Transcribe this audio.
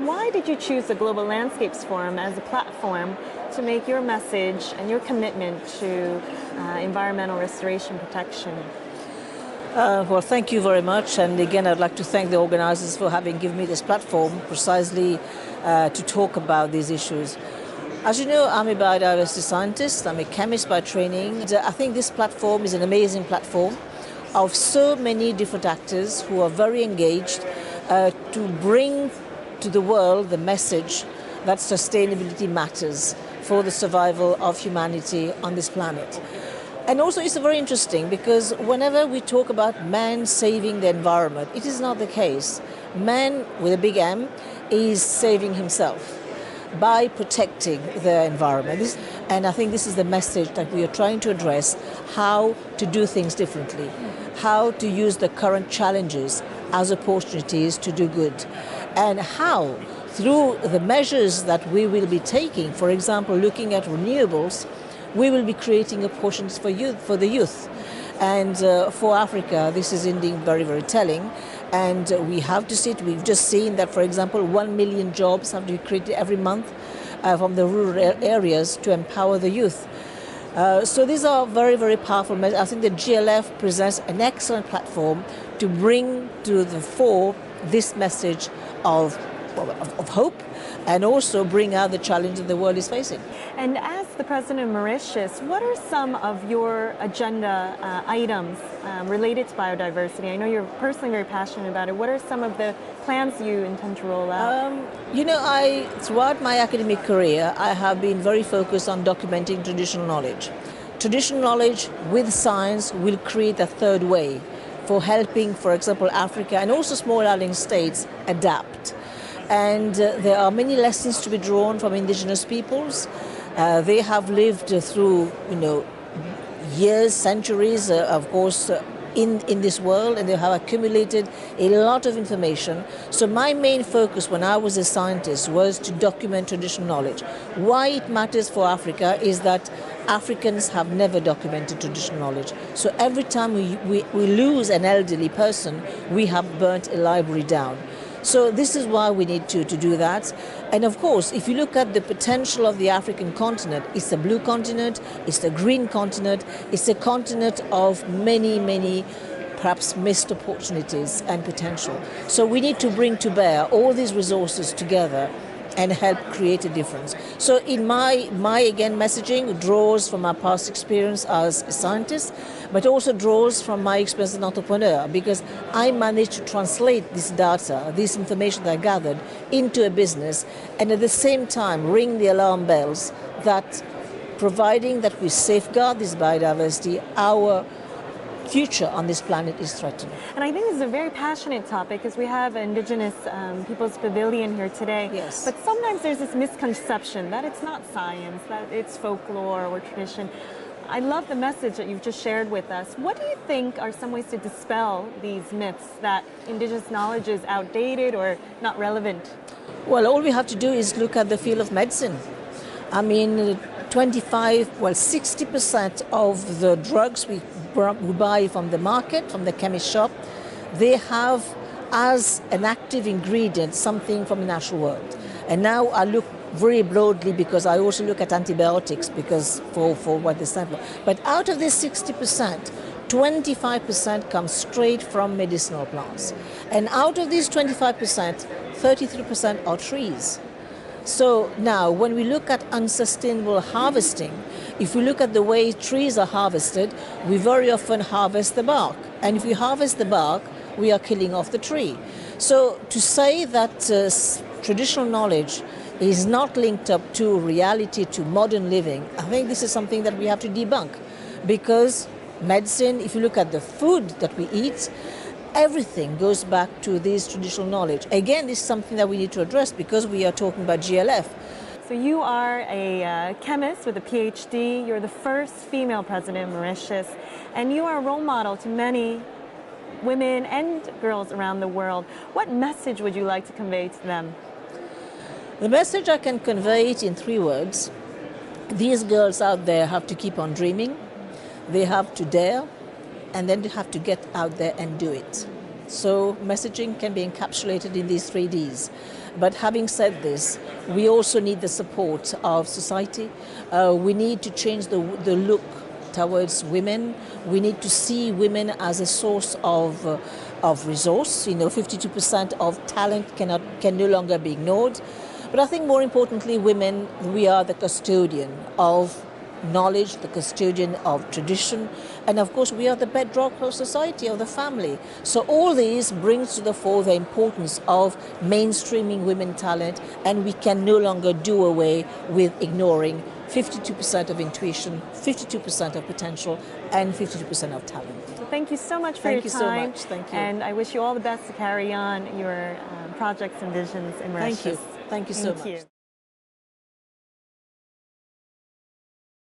Why did you choose the Global Landscapes Forum as a platform to make your message and your commitment to environmental restoration protection? Well, thank you very much. And again, I'd like to thank the organizers for having given me this platform precisely to talk about these issues. As you know, I'm a biodiversity scientist. I'm a chemist by training. I think this platform is an amazing platform of so many different actors who are very engaged to bring to the world the message that sustainability matters for the survival of humanity on this planet. And also it's very interesting because whenever we talk about man saving the environment, it is not the case. Man, with a big M, is saving himself by protecting the environment. And I think this is the message that we are trying to address, how to do things differently, how to use the current challenges as opportunities to do good, and how through the measures that we will be taking, for example, looking at renewables, we will be creating opportunities for the youth. And for Africa, this is indeed very, very telling. And we have to see it. We've just seen that, for example, 1 million jobs have to be created every month from the rural areas to empower the youth. So these are very, very powerful measures. I think the GLF presents an excellent platform to bring to the fore this message of hope and also bring out the challenge that the world is facing. And as the President of Mauritius, what are some of your agenda items related to biodiversity? I know you're personally very passionate about it. What are some of the plans you intend to roll out? Throughout my academic career, I have been very focused on documenting traditional knowledge. Traditional knowledge with science will create a third way for helping, for example, Africa and also small island states adapt. And there are many lessons to be drawn from indigenous peoples. They have lived through, years, centuries, of course, in this world, and they have accumulated a lot of information. So my main focus when I was a scientist was to document traditional knowledge. Why it matters for Africa is that Africans have never documented traditional knowledge. So every time we lose an elderly person, we have burnt a library down. So this is why we need to do that. And of course, if you look at the potential of the African continent, it's a blue continent, it's a green continent, it's a continent of many, many perhaps missed opportunities and potential. So we need to bring to bear all these resources together and help create a difference. So in my again messaging draws from my past experience as a scientist, but also draws from my experience as an entrepreneur, because I managed to translate this data, this information that I gathered, into a business, and at the same time ring the alarm bells that providing that we safeguard this biodiversity, our future on this planet is threatened. And I think this is a very passionate topic because we have Indigenous Peoples Pavilion here today. Yes. But sometimes there's this misconception that it's not science, that it's folklore or tradition. I love the message that you've just shared with us. What do you think are some ways to dispel these myths that Indigenous knowledge is outdated or not relevant? Well, all we have to do is look at the field of medicine. I mean, 60% of the drugs we buy from the market, from the chemist shop, they have as an active ingredient something from the natural world. And now I look very broadly because I also look at antibiotics because for what they stand for. But out of this 60%, 25% comes straight from medicinal plants. And out of these 25%, 33% are trees. So now, when we look at unsustainable harvesting, if we look at the way trees are harvested, we very often harvest the bark. And if we harvest the bark, we are killing off the tree. So to say that traditional knowledge is not linked up to reality, to modern living, I think this is something that we have to debunk. Because medicine, if you look at the food that we eat, everything goes back to this traditional knowledge. Again, this is something that we need to address because we are talking about GLF. So you are a chemist with a PhD. You're the first female president of Mauritius, and you are a role model to many women and girls around the world. What message would you like to convey to them? The message I can convey it in 3 words. These girls out there have to keep on dreaming. They have to dare. And then they have to get out there and do it. So messaging can be encapsulated in these 3Ds. But having said this, we also need the support of society. We need to change the look towards women. We need to see women as a source of resource. 52% of talent can no longer be ignored. But I think more importantly, women, we are the custodian of knowledge, the custodian of tradition, and of course we are the bedrock of society, of the family. So all these brings to the fore the importance of mainstreaming women talent, and we can no longer do away with ignoring 52% of intuition, 52% of potential, and 52% of talent. Well, thank you so much for your time. Thank you so much. Thank you. And I wish you all the best to carry on your projects and visions in Mauritius. Thank you. Thank you so much.